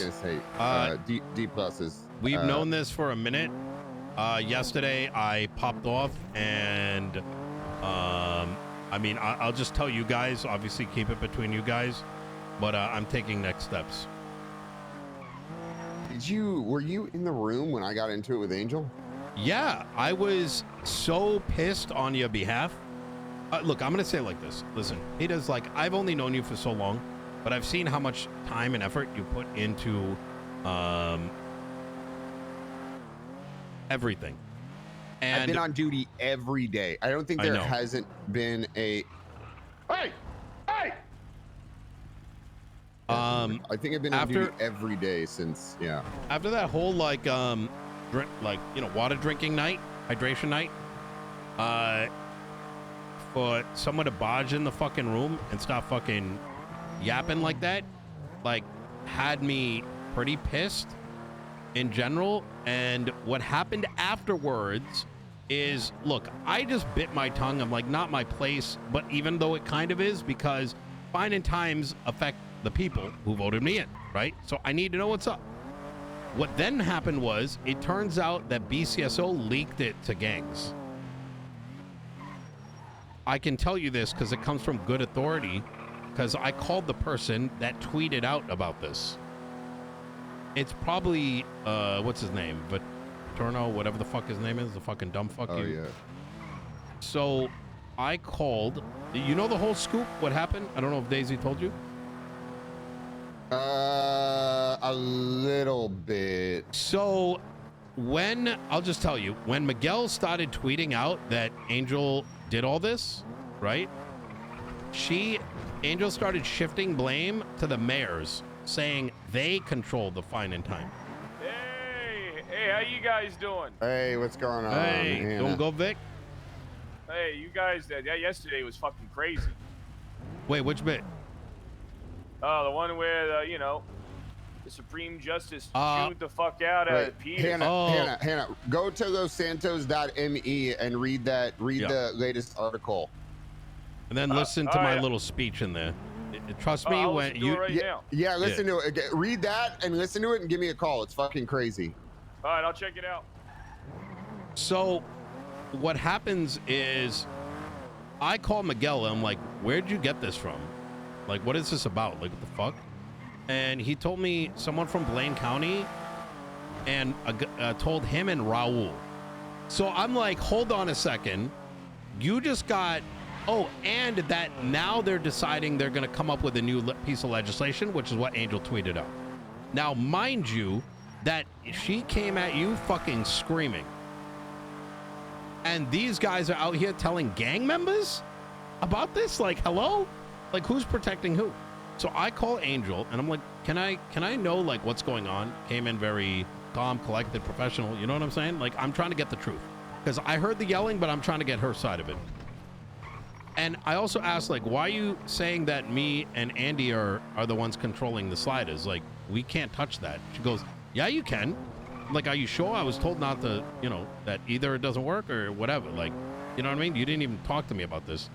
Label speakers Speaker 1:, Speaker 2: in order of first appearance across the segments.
Speaker 1: was gonna say D plus is.
Speaker 2: We've known this for a minute. Yesterday I popped off, and I mean, I'll just tell you guys. Obviously, keep it between you guys, but I'm taking next steps.
Speaker 1: Were you in the room when I got into it with Angel?
Speaker 2: Yeah, I was so pissed on your behalf. Look, I'm gonna say it like this. Listen, it is like, I've only known you for so long, but I've seen how much time and effort you put into everything. And
Speaker 1: I've been on duty every day. I don't think there hasn't been a. Hey! I think I've been on duty every day since, yeah.
Speaker 2: After that whole like water drinking night, hydration night, for someone to barge in the fucking room and stop fucking yapping like that, like, had me pretty pissed in general. And what happened afterwards is, look, I just bit my tongue. I'm like, not my place, but even though it kind of is, because fine and times affect the people who voted me in, right? So I need to know what's up. What then happened was, it turns out that BCSO leaked it to gangs. I can tell you this because it comes from good authority, because I called the person that tweeted out about this. It's probably, what's his name? Paterno, whatever the fuck his name is, the fucking dumb fuck you.
Speaker 1: Yeah.
Speaker 2: So I called, you know the whole scoop, what happened? I don't know if Daisy told you.
Speaker 1: A little bit.
Speaker 2: So I'll just tell you, when Miguel started tweeting out that Angel did all this, right? Angel started shifting blame to the mayors, saying they controlled the fine and time.
Speaker 3: Hey, how you guys doing?
Speaker 1: Hey, what's going on?
Speaker 2: Hey, don't go, Vic.
Speaker 3: Hey, you guys, yesterday was fucking crazy.
Speaker 2: Wait, which bit?
Speaker 3: The one where, the Supreme Justice chewed the fuck out of Peter.
Speaker 1: Hannah, go to lossantos.me and read the latest article.
Speaker 2: And then listen to my little speech in there. Trust me, when you
Speaker 1: listen to it. Read that and listen to it and give me a call. It's fucking crazy.
Speaker 3: All right, I'll check it out.
Speaker 2: So what happens is, I call Miguel and I'm like, where'd you get this from? Like, what is this about? Like, what the fuck? And he told me someone from Blaine County and told him and Raul. So I'm like, hold on a second. You just got, and that now they're deciding they're going to come up with a new piece of legislation, which is what Angel tweeted out. Now, mind you, that she came at you fucking screaming. And these guys are out here telling gang members about this? Like, hello? Like, who's protecting who? So I call Angel and I'm like, can I know like what's going on? Came in very calm, collected, professional. You know what I'm saying? Like, I'm trying to get the truth, because I heard the yelling, but I'm trying to get her side of it. And I also asked, like, why are you saying that me and Andy are the ones controlling the sliders? Like, we can't touch that. She goes, yeah, you can. I'm like, are you sure? I was told not to, that either it doesn't work or whatever. Like, you know what I mean? You didn't even talk to me about this.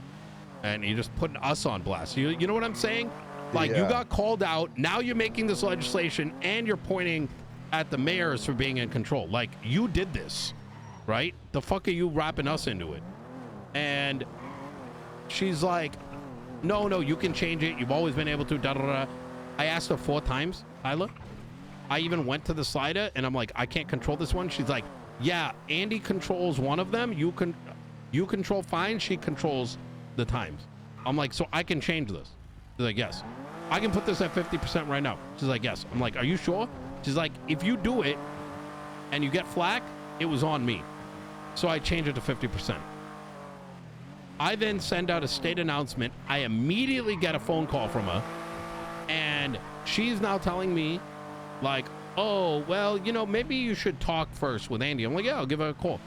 Speaker 2: And you're just putting us on blast. You know what I'm saying? Like, you got called out. Now you're making this legislation and you're pointing at the mayors for being in control. Like, you did this, right? The fuck are you wrapping us into it? And she's like, no, you can change it. You've always been able to, da-da-da. I asked her 4 times, Tyler. I even went to the slider and I'm like, I can't control this one. She's like, yeah, Andy controls one of them. You control fine. She controls the times. I'm like, so I can change this? She's like, yes. I can put this at 50% right now. She's like, yes. I'm like, are you sure? She's like, if you do it and you get flack, it was on me. So I change it to 50%. I then send out a state announcement. I immediately get a phone call from her, and she's now telling me, like, oh, well, maybe you should talk first with Andy. I'm like, yeah, I'll give her a call.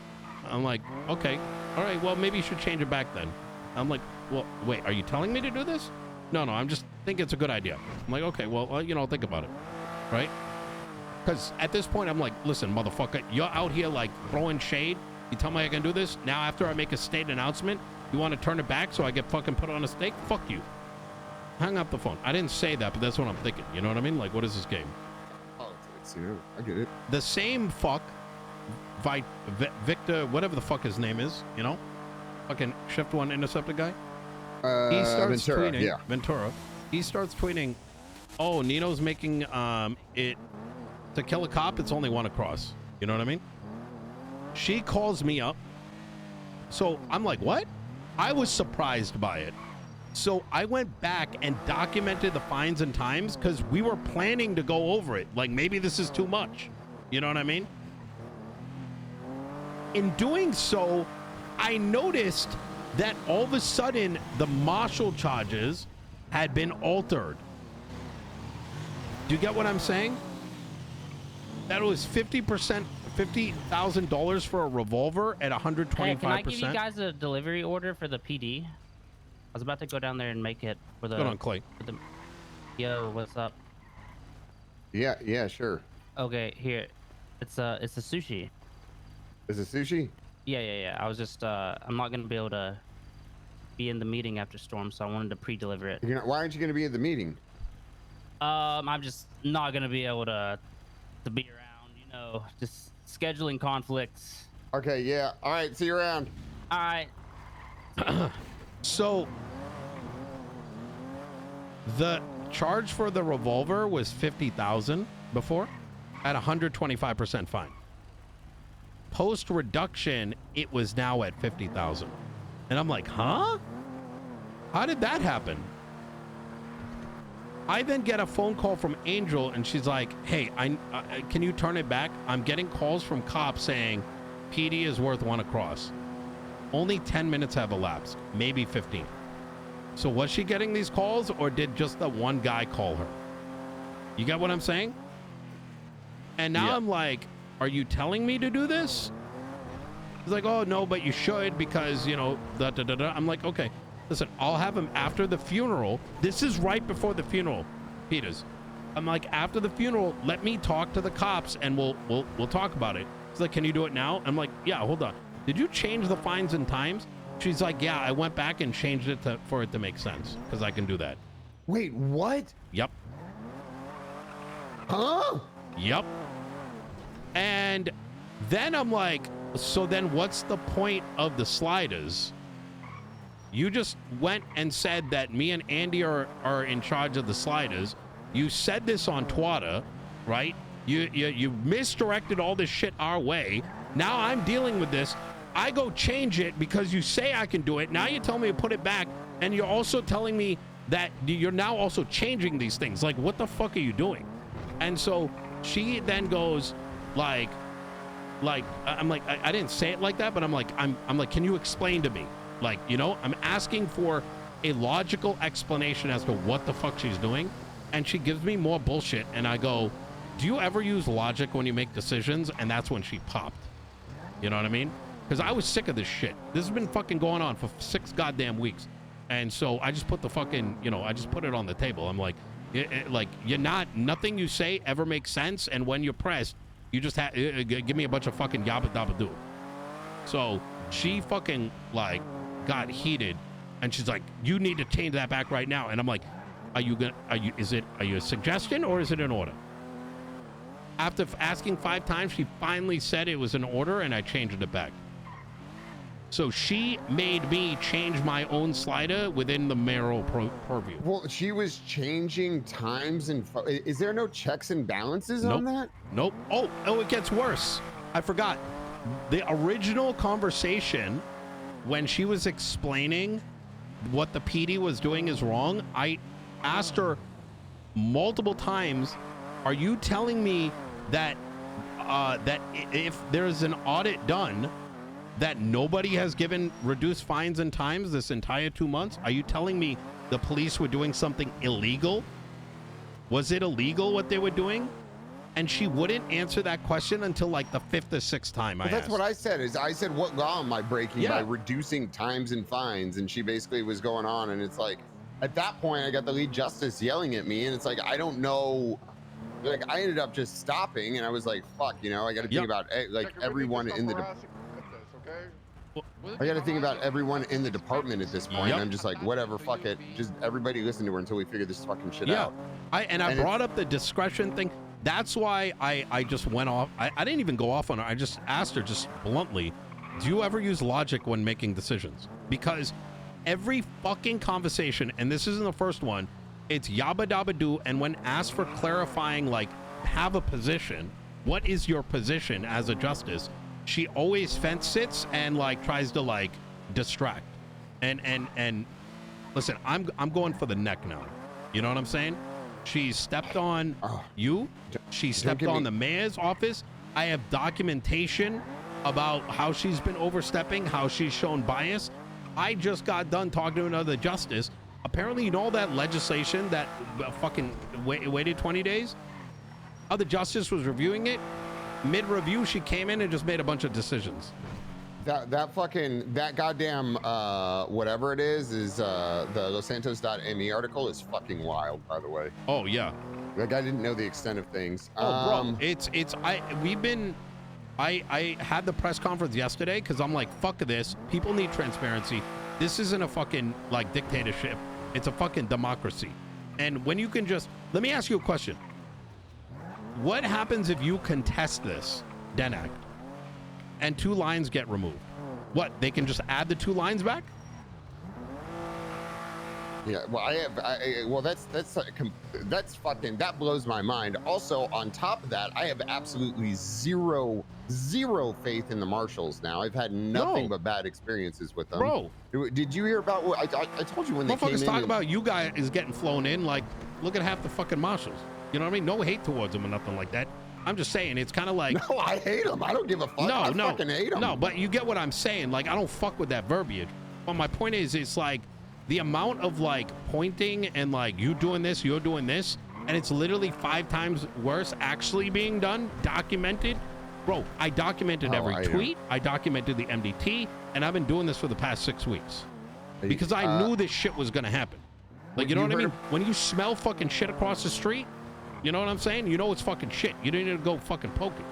Speaker 2: I'm like, okay, all right, well, maybe you should change it back then. I'm like, well, wait, are you telling me to do this? No, I'm just think it's a good idea. I'm like, okay, well, I'll think about it, right? Because at this point, I'm like, listen, motherfucker, you're out here, like, throwing shade. You tell me I can do this? Now, after I make a state announcement, you want to turn it back so I get fucking put on a stake? Fuck you. Hang up the phone. I didn't say that, but that's what I'm thinking. You know what I mean? Like, what is this game?
Speaker 1: Yeah, I get it.
Speaker 2: The same fuck, Victor, whatever the fuck his name is, you know, fucking Shift 1 Interceptor guy. He starts
Speaker 1: Ventura,
Speaker 2: tweeting.
Speaker 1: yeah.
Speaker 2: Ventura. He starts tweeting, "Oh, Nino's making it to kill a cop. It's only 1 across." You know what I mean? She calls me up. So I'm like, what? I was surprised by it. So I went back and documented the fines and times because we were planning to go over it. Like, maybe this is too much. You know what I mean? In doing so, I noticed that all of a sudden the marshal charges had been altered. Do you get what I'm saying? That it was 50%, $50,000 for a revolver at 125%.
Speaker 4: Hey, can I give you guys a delivery order for the PD? I was about to go down there and make it for the.
Speaker 2: Hold on, Clay.
Speaker 4: For the, yo, what's up?
Speaker 1: Yeah, sure.
Speaker 4: Okay, here. It's a sushi.
Speaker 1: Is it sushi?
Speaker 4: Yeah. I was just I'm not gonna be able to be in the meeting after Storm, so I wanted to pre-deliver it.
Speaker 1: Why aren't you going to be at the meeting?
Speaker 4: I'm just not gonna be able to be around, you know, just scheduling conflicts.
Speaker 1: Okay, yeah. All right, see you around.
Speaker 4: All right.
Speaker 2: So the charge for the revolver was $50,000 before at 125% fine. Post reduction, it was now at $50,000. And I'm like, huh? How did that happen? I then get a phone call from Angel, and she's like, hey, can you turn it back? I'm getting calls from cops saying PD is worth 1 across. Only 10 minutes have elapsed, maybe 15. So was she getting these calls, or did just the one guy call her? You get what I'm saying? And now I'm like, are you telling me to do this? He's like, oh, no, but you should because, you know, da-da-da-da. I'm like, okay. Listen, I'll have him after the funeral. This is right before the funeral, Peters. I'm like, after the funeral, let me talk to the cops and we'll talk about it. He's like, can you do it now? I'm like, yeah, hold on. Did you change the fines and times? She's like, yeah, I went back and changed it for it to make sense because I can do that.
Speaker 1: Wait, what?
Speaker 2: Yep.
Speaker 1: Huh?
Speaker 2: Yep. And then I'm like, so then what's the point of the sliders? You just went and said that me and Andy are in charge of the sliders. You said this on Twitter, right? You misdirected all this shit our way. Now I'm dealing with this. I go change it because you say I can do it. Now you tell me to put it back, and you're also telling me that you're now also changing these things. Like, what the fuck are you doing? And so she then goes like I'm like, I didn't say it like that, but I'm like, can you explain to me? Like, you know, I'm asking for a logical explanation as to what the fuck she's doing. And she gives me more bullshit. And I go, do you ever use logic when you make decisions? And that's when she popped. You know what I mean? Because I was sick of this shit. This has been fucking going on for 6 goddamn weeks. And so I just put the fucking, you know, I just put it on the table. I'm like, nothing you say ever makes sense. And when you're pressed, you just give me a bunch of fucking yabba dabba doo. So she fucking like got heated, and she's like, you need to change that back right now. And I'm like, are you a suggestion or is it an order? After asking 5 times, she finally said it was an order, and I changed it back. So she made me change my own slider within the mayoral purview.
Speaker 1: Well, she was changing times and is there no checks and balances on that?
Speaker 2: Nope. Oh, it gets worse. I forgot. The original conversation, when she was explaining what the PD was doing is wrong, I asked her multiple times, are you telling me that that if there's an audit done, that nobody has given reduced fines and times this entire 2 months? Are you telling me the police were doing something illegal? Was it illegal what they were doing? And she wouldn't answer that question until like the 5th or 6th time I
Speaker 1: That's what I said. I said, what law am I breaking by reducing times and fines? And she basically was going on, and it's like, at that point, I got the lead justice yelling at me, and it's like, I don't know. Like, I ended up just stopping, and I was like, fuck, you know, I got to think about like everyone in the I got to think about everyone in the department at this point. I'm just like, whatever, fuck it. Just everybody listen to her until we figure this fucking shit out.
Speaker 2: I brought up the discretion thing. That's why I just went off. I didn't even go off on her. I just asked her just bluntly, do you ever use logic when making decisions? Because every fucking conversation, and this isn't the first one, it's yabba dabba do, and when asked for clarifying, like, have a position, what is your position as a justice, she always fence sits and like tries to like distract. And listen, I'm going for the neck now. You know what I'm saying? She stepped on you. She stepped on the mayor's office. I have documentation about how she's been overstepping, how she's shown bias. I just got done talking to another justice. Apparently, you know all that legislation that fucking waited 20 days? Other justice was reviewing it. Mid-review, she came in and just made a bunch of decisions.
Speaker 1: That goddamn whatever it is the LosSantos.me article is fucking wild, by the way.
Speaker 2: Oh yeah.
Speaker 1: Like, I didn't know the extent of things.
Speaker 2: Oh, bro, I had the press conference yesterday because I'm like, fuck this. People need transparency. This isn't a fucking like dictatorship. It's a fucking democracy. And when you can just, let me ask you a question. What happens if you contest this DENAC and 2 lines get removed? What, they can just add the 2 lines back?
Speaker 1: Yeah, well, that's fucking, that blows my mind. Also, on top of that, I have absolutely zero faith in the marshals now. I've had nothing but bad experiences with them.
Speaker 2: Bro,
Speaker 1: did you hear about what I told you when they came in?
Speaker 2: Motherfuckers talk about you guys is getting flown in. Like, look at half the fucking marshals. You know what I mean? No hate towards them or nothing like that. I'm just saying, it's kind of like...
Speaker 1: No, I hate them. I don't give a fuck. I fucking hate them.
Speaker 2: No, but you get what I'm saying. Like, I don't fuck with that verbiage. But my point is, it's like the amount of like pointing and like you doing this, you're doing this, and it's literally 5 times worse actually being done, documented. Bro, I documented every tweet. I documented the MDT, and I've been doing this for the past 6 weeks because I knew this shit was gonna happen. Like, you know what I mean? When you smell fucking shit across the street, you know what I'm saying? You know it's fucking shit. You don't need to go fucking poke it.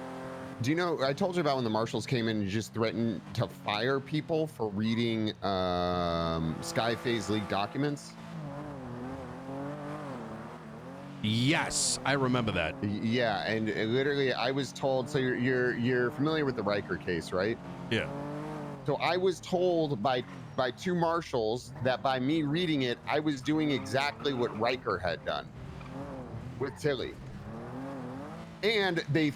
Speaker 1: Do you know, I told you about when the marshals came in and just threatened to fire people for reading Skyphase leaked documents?
Speaker 2: Yes, I remember that.
Speaker 1: Yeah, and literally I was told, so you're familiar with the Riker case, right?
Speaker 2: Yeah.
Speaker 1: So I was told by 2 marshals that by me reading it, I was doing exactly what Riker had done with Tilly. And they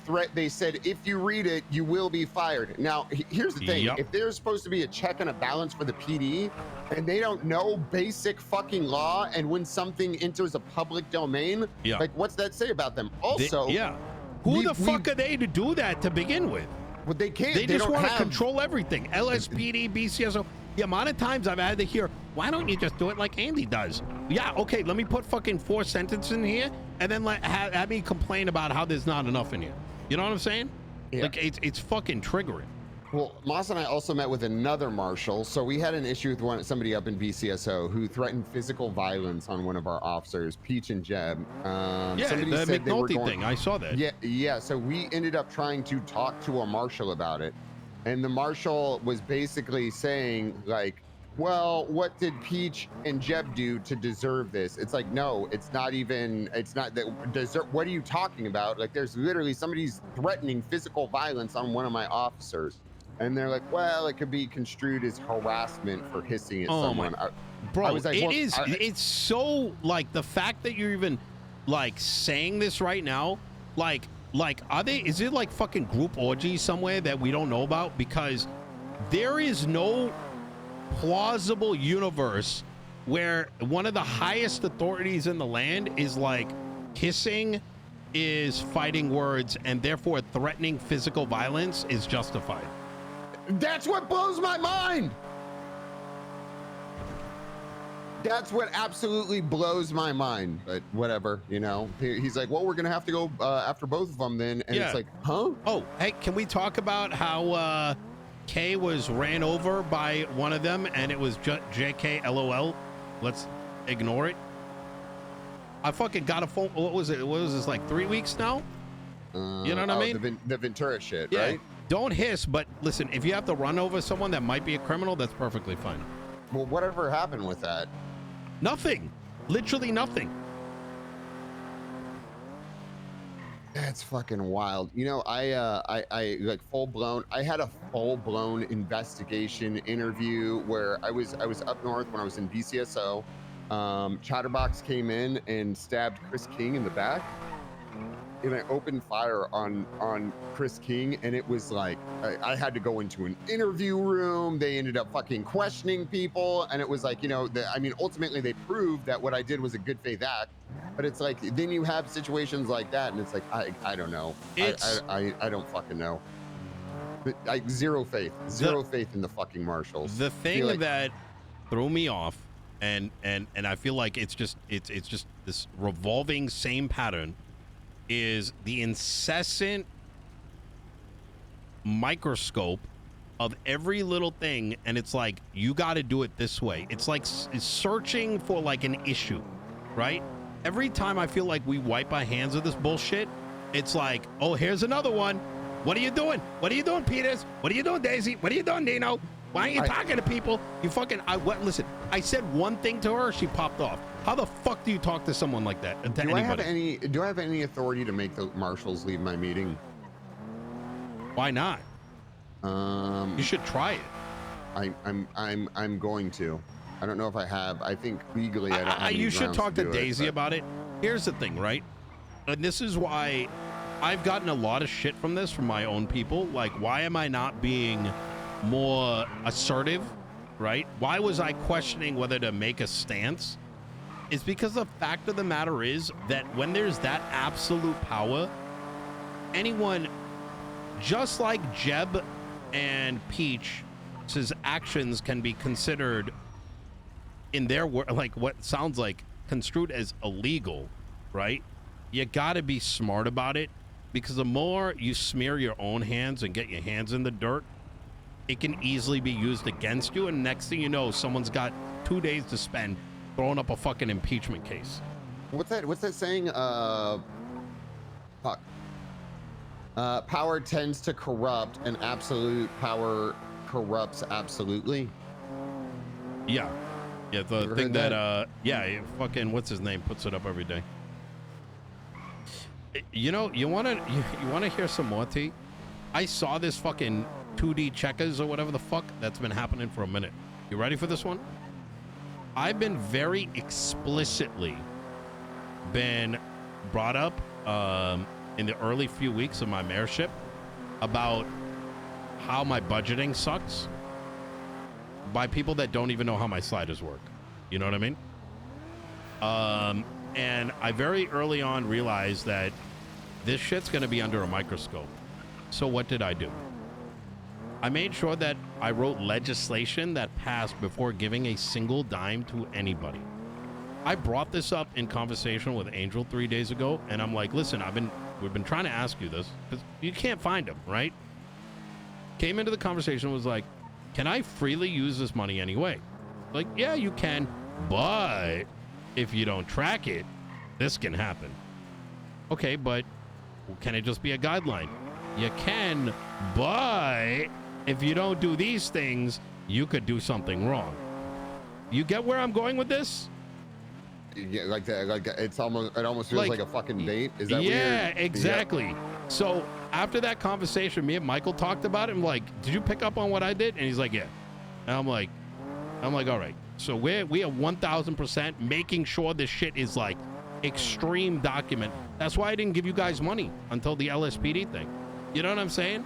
Speaker 1: said, if you read it, you will be fired. Now, here's the thing. If there's supposed to be a check and a balance for the PD, and they don't know basic fucking law, and when something enters a public domain, like, what's that say about them? Also,
Speaker 2: who the fuck are they to do that to begin with?
Speaker 1: Well, they can't.
Speaker 2: They just want to control everything. LSPD, BCSO. The amount of times I've had to hear, why don't you just do it like Andy does? Yeah, okay, let me put fucking 4 sentences in here and then have me complain about how there's not enough in here. You know what I'm saying? Yeah. Like, it's fucking triggering.
Speaker 1: Well, Moss and I also met with another marshal. So we had an issue with somebody up in BCSO who threatened physical violence on one of our officers, Peach and Jeb.
Speaker 2: Somebody the said McNulty thing, I saw that.
Speaker 1: Yeah, so we ended up trying to talk to a marshal about it. And the marshal was basically saying, like, well, what did Peach and Jeb do to deserve this? It's like, no, it's not that deserve. What are you talking about? Like, there's literally somebody's threatening physical violence on one of my officers. And they're like, well, it could be construed as harassment for hissing at someone.
Speaker 2: Bro, I was like, it's so, like, the fact that you're even, like, saying this right now, like, is it like fucking group orgy somewhere that we don't know about? Because there is no plausible universe where one of the highest authorities in the land is like kissing is fighting words and therefore threatening physical violence is justified.
Speaker 1: That's what blows my mind. That's what absolutely blows my mind, but whatever, you know. He's like, well, we're gonna have to go after both of them then, and it's like, huh?
Speaker 2: Oh, hey, can we talk about how Kay was ran over by one of them and it was JK LOL? Let's ignore it. I fucking got a phone. What was it? What was this, like 3 weeks now? You know what I mean?
Speaker 1: The Ventura shit, right?
Speaker 2: Don't hiss, but listen, if you have to run over someone that might be a criminal, that's perfectly fine.
Speaker 1: Well, whatever happened with that?
Speaker 2: Nothing. Literally nothing.
Speaker 1: That's fucking wild. You know, I like I had a full blown investigation interview where I was up north when I was in BCSO. Chatterbox came in and stabbed Chris King in the back, and I opened fire on Chris King, and it was like I had to go into an interview room. They ended up fucking questioning people, and it was like, you know, I mean, ultimately they proved that what I did was a good faith act. But it's like then you have situations like that, and it's like I don't know. I don't fucking know. But zero faith in the fucking marshals.
Speaker 2: The thing that threw me off, and I feel like it's just this revolving same pattern, is the incessant microscope of every little thing, and it's like you got to do it this way. It's like searching for like an issue, right? Every time I feel like we wipe our hands of this bullshit, it's like, oh, here's another one. What are you doing? What are you doing, Peters? What are you doing, Daisy? What are you doing, Nino? Why aren't you talking to people? You fucking, listen, I said one thing to her, she popped off. How the fuck do you talk to someone like that? To anybody?
Speaker 1: Do I have any authority to make the marshals leave my meeting?
Speaker 2: Why not? You should try it.
Speaker 1: I'm going to. I don't know if I have. I think legally I don't have any
Speaker 2: you should talk to
Speaker 1: do
Speaker 2: Daisy
Speaker 1: it,
Speaker 2: about it. Here's the thing, right? And this is why I've gotten a lot of shit from this from my own people. Like, why am I not being more assertive, right? Why was I questioning whether to make a stance? It's because the fact of the matter is that when there's that absolute power, anyone, just like Jeb and Peach's actions can be considered in their like what sounds like construed as illegal, right? You got to be smart about it, because the more you smear your own hands and get your hands in the dirt, it can easily be used against you, and next thing you know, someone's got 2 days to spend throwing up a fucking impeachment case.
Speaker 1: What's that saying? Fuck. Power tends to corrupt, and absolute power corrupts absolutely.
Speaker 2: Yeah. Yeah, the thing that yeah, fucking what's his name puts it up every day. You know, you wanna hear some more, T? I saw this fucking 2D checkers or whatever the fuck that's been happening for a minute. You ready for this one? I've been very explicitly been brought up in the early few weeks of my mayorship about how my budgeting sucks by people that don't even know how my sliders work. You know what I mean? And I very early on realized that this shit's gonna be under a microscope. So what did I do? I made sure that I wrote legislation that passed before giving a single dime to anybody. I brought this up in conversation with Angel 3 days ago, and I'm like, listen, we've been trying to ask you this, because you can't find them, right? Came into the conversation, was like, can I freely use this money anyway? Like, yeah, you can, but if you don't track it, this can happen. Okay, but can it just be a guideline? You can, but if you don't do these things, you could do something wrong. You get where I'm going with this?
Speaker 1: Yeah, like that. Like it almost feels like a fucking bait. Is that
Speaker 2: yeah,
Speaker 1: weird?
Speaker 2: Exactly.
Speaker 1: Yeah.
Speaker 2: So after that conversation, me and Michael talked about it. I'm like, did you pick up on what I did? And he's like, yeah. And I'm like, all right. So we are 1,000% making sure this shit is like extreme document. That's why I didn't give you guys money until the LSPD thing. You know what I'm saying?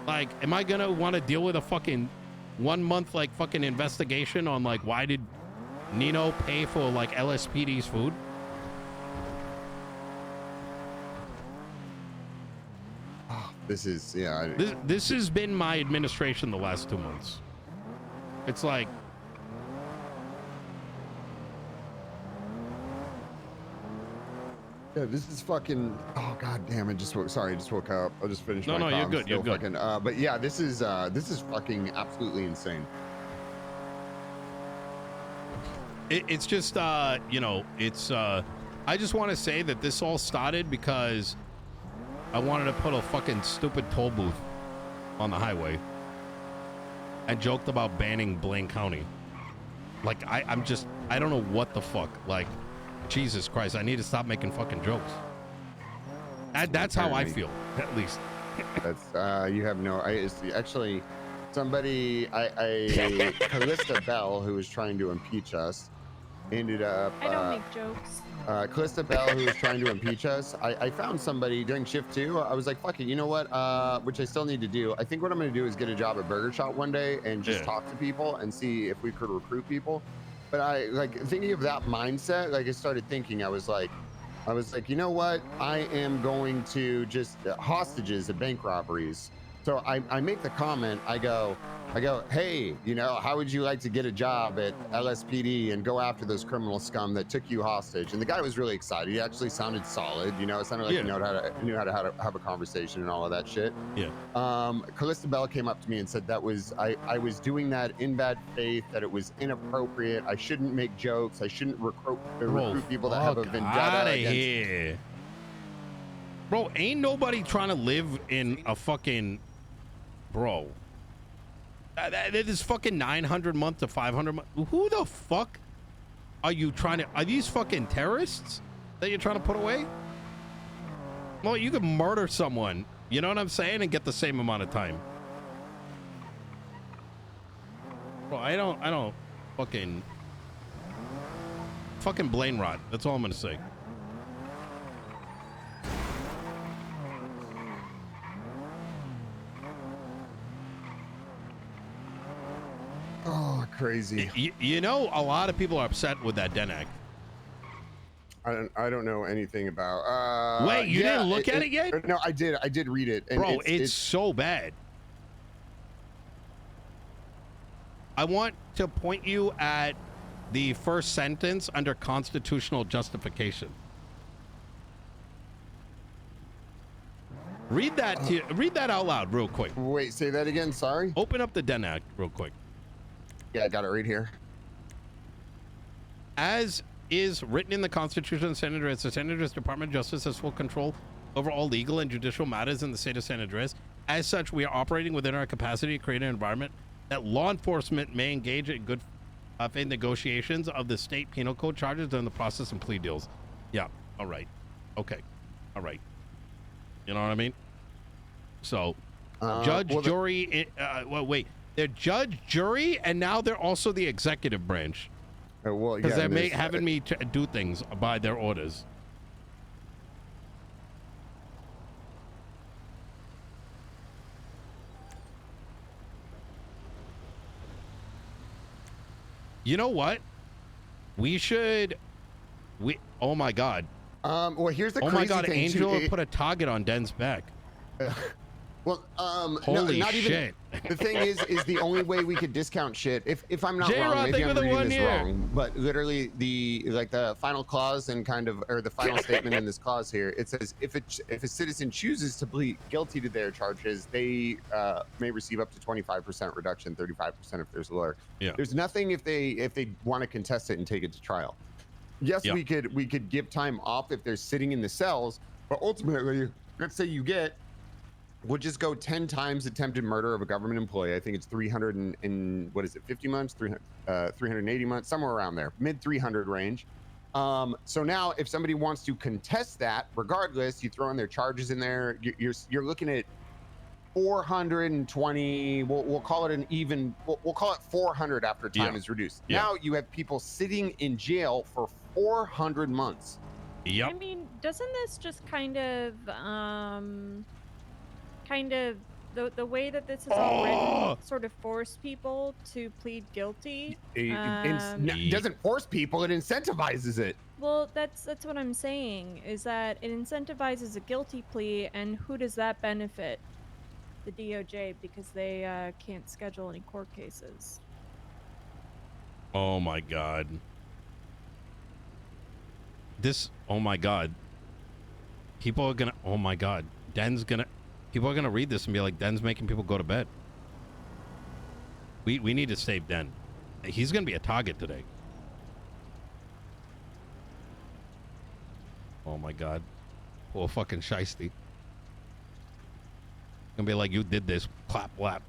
Speaker 2: Like, am I gonna want to deal with a fucking 1 month like fucking investigation on like why did Nino pay for like LSPD's food?
Speaker 1: This is
Speaker 2: This has been my administration the last 2 months. It's like,
Speaker 1: yeah, this is fucking. Oh god damn! I just woke up. I just finished.
Speaker 2: No,
Speaker 1: my
Speaker 2: you're
Speaker 1: comms,
Speaker 2: good. You're good.
Speaker 1: Fucking, but yeah, this is fucking absolutely insane.
Speaker 2: It's just you know, it's I just want to say that this all started because I wanted to put a fucking stupid toll booth on the highway and joked about banning Blaine County. Like I don't know what the fuck. Like, Jesus Christ, I need to stop making fucking jokes. That's how I feel, at least.
Speaker 1: That's you have no. Actually, somebody, Callista Bell, who was trying to impeach us, ended up.
Speaker 5: I don't make jokes.
Speaker 1: Callista Bell, who was trying to impeach us, I found somebody during shift 2. I was like, fuck it, you know what? Which I still need to do. I think what I'm going to do is get a job at Burger Shop one day and just talk to people and see if we could recruit people. But I like thinking of that mindset. Like I started thinking, I was like, you know what? I am going to just hostages at bank robberies. So I make the comment, I go, hey, you know, how would you like to get a job at LSPD and go after those criminal scum that took you hostage? And the guy was really excited. He actually sounded solid, you know, it sounded like he knew how to have a conversation and all of that shit.
Speaker 2: Yeah.
Speaker 1: Callista Bell came up to me and said that was, I was doing that in bad faith, that it was inappropriate. I shouldn't make jokes. I shouldn't recruit people that have a vendetta against.
Speaker 2: Here. Bro, ain't nobody trying to live in a fucking... Bro, that is fucking 900 month to 500 month. Who the fuck are you trying to? Are these fucking terrorists that you're trying to put away? Well, you could murder someone, you know what I'm saying, and get the same amount of time. Bro, I don't fucking brain rot. That's all I'm gonna say.
Speaker 1: Oh, crazy.
Speaker 2: You know, a lot of people are upset with that Den Act.
Speaker 1: I don't know anything about.
Speaker 2: Wait, you didn't look at it yet?
Speaker 1: No, I did. I did read it. And
Speaker 2: bro, it's so bad. I want to point you at the first sentence under constitutional justification. Read that. Read that out loud, real quick.
Speaker 1: Wait, say that again. Sorry.
Speaker 2: Open up the Den Act, real quick.
Speaker 1: Yeah, I got it right here.
Speaker 2: As is written in the Constitution of San Andreas, the San Andreas Department of Justice has full control over all legal and judicial matters in the state of San Andreas. As such, we are operating within our capacity to create an environment that law enforcement may engage in good faith negotiations of the state penal code charges during the process and plea deals. Yeah. All right. Okay. All right. You know what I mean? So, judge, jury. Well, wait. They're judge, jury, and now they're also the executive branch.
Speaker 1: Well,
Speaker 2: because they're having me do things by their orders. You know what? Oh my God.
Speaker 1: Well, here's the
Speaker 2: crazy
Speaker 1: thing.
Speaker 2: Oh my God, Angel put a target on Den's back.
Speaker 1: Well,
Speaker 2: holy
Speaker 1: not
Speaker 2: shit.
Speaker 1: Even, the thing is the only way we could discount shit. If I'm not
Speaker 2: J-Rod,
Speaker 1: wrong, maybe I'm reading this
Speaker 2: year.
Speaker 1: wrong, but literally the final clause and the final statement in this clause here, it says if a citizen chooses to plead guilty to their charges, they may receive up to 25% reduction, 35% if there's a lawyer.
Speaker 2: Yeah.
Speaker 1: There's nothing if they want to contest it and take it to trial. Yes, we could give time off if they're sitting in the cells, but ultimately, let's say we'll just go 10 times attempted murder of a government employee. I think it's 300 and what is it, 50 months, 380 months, somewhere around there, mid 300 range. So now if somebody wants to contest that, regardless, you throw in their charges in there, you're looking at 420, we'll call it we'll call it 400 after time is reduced.
Speaker 2: Yeah.
Speaker 1: Now you have people sitting in jail for 400 months.
Speaker 2: Yep.
Speaker 5: I mean, doesn't this just kind of the way that this is all written sort of force people to plead guilty?
Speaker 1: It doesn't force people, it incentivizes it.
Speaker 5: Well, that's what I'm saying, is that it incentivizes a guilty plea, and who does that benefit? The DOJ, because they can't schedule any court cases.
Speaker 2: Oh my God. Oh my God. People are gonna, oh my God. People are gonna read this and be like, Den's making people go to bed. We need to save Den. He's gonna be a target today. Oh my God. Poor fucking shiesty. Gonna be like, you did this. Clap, clap.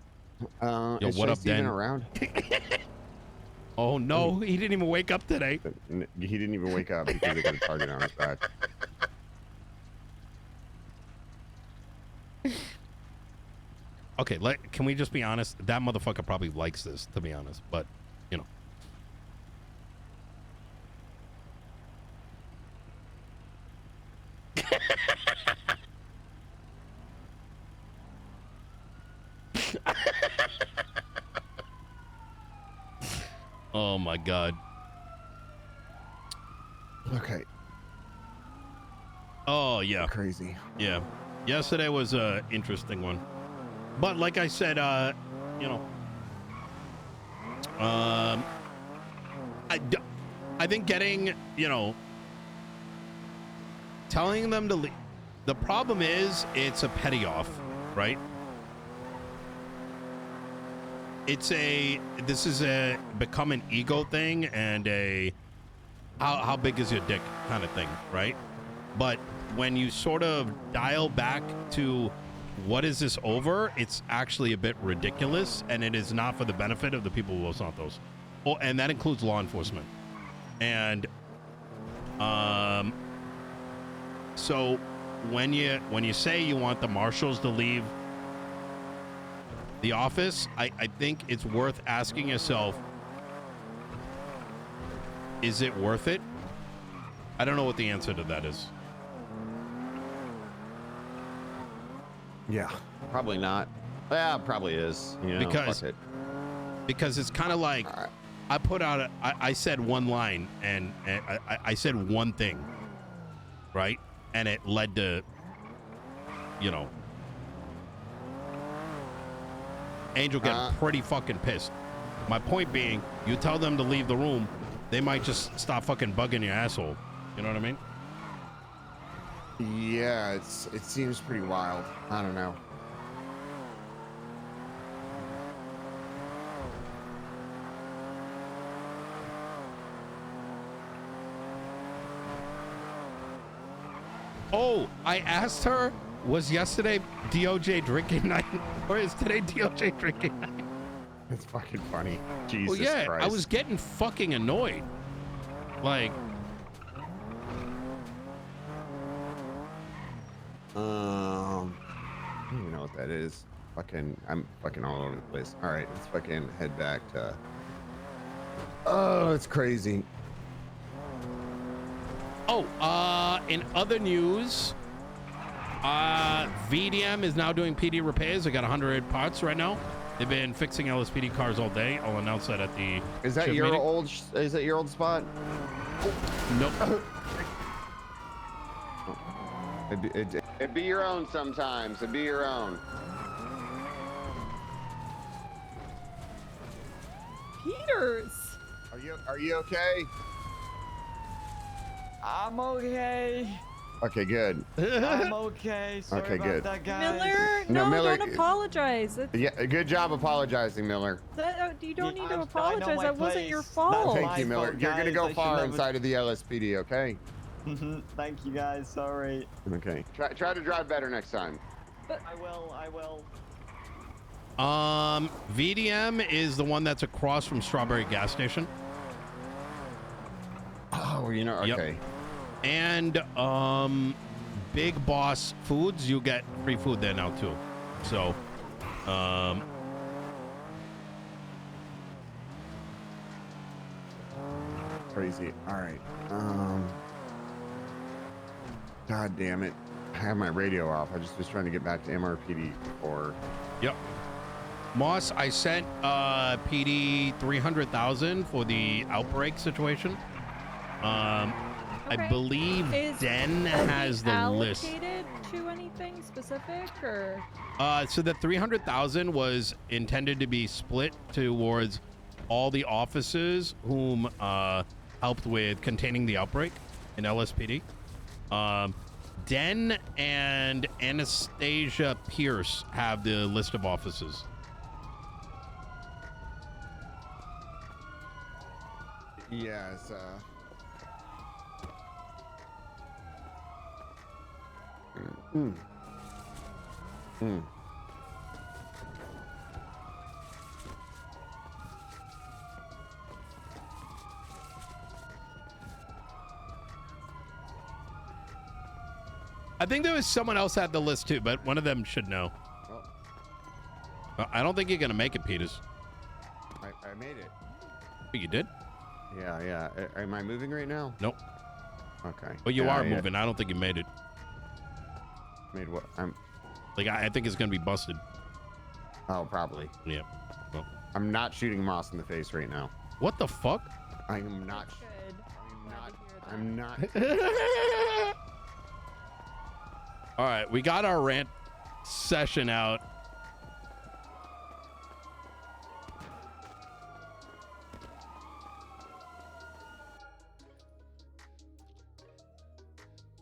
Speaker 2: Yo, what up, Den?
Speaker 1: Around?
Speaker 2: Oh no, he didn't even wake up today.
Speaker 1: He didn't even wake up because they got a target on his back.
Speaker 2: okay, can we just be honest? That motherfucker probably likes this, to be honest. But, you know. Oh my God.
Speaker 1: Okay.
Speaker 2: Oh yeah.
Speaker 1: Crazy.
Speaker 2: Yeah. Yesterday was a interesting one. But like I said, you know, I think getting, you know, telling them to leave. The problem is it's a petty off, right? This is become an ego thing and a how big is your dick kind of thing, right? But when you sort of dial back to what is this over, it's actually a bit ridiculous, and it is not for the benefit of the people of Los Santos. Oh, and that includes law enforcement. And so when you say you want the marshals to leave the office, I think it's worth asking yourself, is it worth it? I don't know what the answer to that is.
Speaker 1: Yeah, probably not. Yeah, probably is. You know,
Speaker 2: because it's kind of like I put out I said one line and I said one thing, right? And it led to, you know, Angel getting pretty fucking pissed. My point being, you tell them to leave the room, they might just stop fucking bugging your asshole. You know what I mean?
Speaker 1: Yeah, it seems pretty wild. I don't know.
Speaker 2: Oh, I asked her, was yesterday DOJ drinking night or is today DOJ drinking night?
Speaker 1: It's fucking funny. Jesus
Speaker 2: well, yeah,
Speaker 1: Christ.
Speaker 2: I was getting fucking annoyed. Like,
Speaker 1: I don't even know what that is. I'm fucking all over the place. All right, let's fucking head back to. Oh, it's crazy.
Speaker 2: oh, in other news, VDM is now doing PD repairs. They got 100 parts right now. They've been fixing LSPD cars all day. I'll announce that at the.
Speaker 1: Is that your old? Is that your old spot?
Speaker 2: Nope.
Speaker 1: It'd be your own sometimes. It'd be your own.
Speaker 5: Peters.
Speaker 1: Are you okay?
Speaker 6: I'm okay.
Speaker 1: Okay, good.
Speaker 6: I'm okay. Sorry
Speaker 1: Okay,
Speaker 6: about
Speaker 1: good.
Speaker 6: that, guys.
Speaker 5: Miller,
Speaker 1: No,
Speaker 5: no,
Speaker 1: Miller-
Speaker 5: don't apologize.
Speaker 1: Yeah, good job apologizing, Miller.
Speaker 5: You don't need to
Speaker 6: I know
Speaker 5: apologize.
Speaker 6: my
Speaker 5: That wasn't your
Speaker 6: place.
Speaker 5: fault.
Speaker 6: That's
Speaker 1: Thank you,
Speaker 6: my
Speaker 1: Miller.
Speaker 6: fault,
Speaker 1: You're gonna
Speaker 6: guys.
Speaker 1: go
Speaker 6: I should
Speaker 1: far
Speaker 6: never-
Speaker 1: inside of the LSPD, okay?
Speaker 6: Thank you, guys. Sorry.
Speaker 1: Okay. Try to drive better next time.
Speaker 6: I will.
Speaker 2: VDM is the one that's across from Strawberry gas station.
Speaker 1: Oh, you know,
Speaker 2: Yep.
Speaker 1: okay.
Speaker 2: And Big Boss Foods, you get free food there now too. So
Speaker 1: Crazy. All right. God damn it. I have my radio off. I just was trying to get back to MRPD or.
Speaker 2: yep. Moss, I sent PD 300,000 for the outbreak situation. I
Speaker 5: Okay.
Speaker 2: believe
Speaker 5: Is
Speaker 2: Den has the list.
Speaker 5: allocated to anything specific, or?
Speaker 2: So the 300,000 was intended to be split towards all the officers whom helped with containing the outbreak in LSPD. Den and Anastasia Pierce have the list of officers.
Speaker 1: Yeah, it's
Speaker 2: I think there was someone else had the list too, but one of them should know. I don't think you're gonna make it, Peters.
Speaker 1: I made it.
Speaker 2: Oh, you did?
Speaker 1: Yeah. Am I moving right now?
Speaker 2: Nope.
Speaker 1: Okay.
Speaker 2: But you
Speaker 1: Yeah,
Speaker 2: are moving. I don't think you made it.
Speaker 1: Made what?
Speaker 2: Like, I think it's gonna be busted.
Speaker 1: Oh, probably.
Speaker 2: Yeah. Well,
Speaker 1: I'm not shooting Moss in the face right now.
Speaker 2: what the fuck?
Speaker 1: I am not.
Speaker 5: Good.
Speaker 1: I'm not.
Speaker 2: All right, we got our rant session out.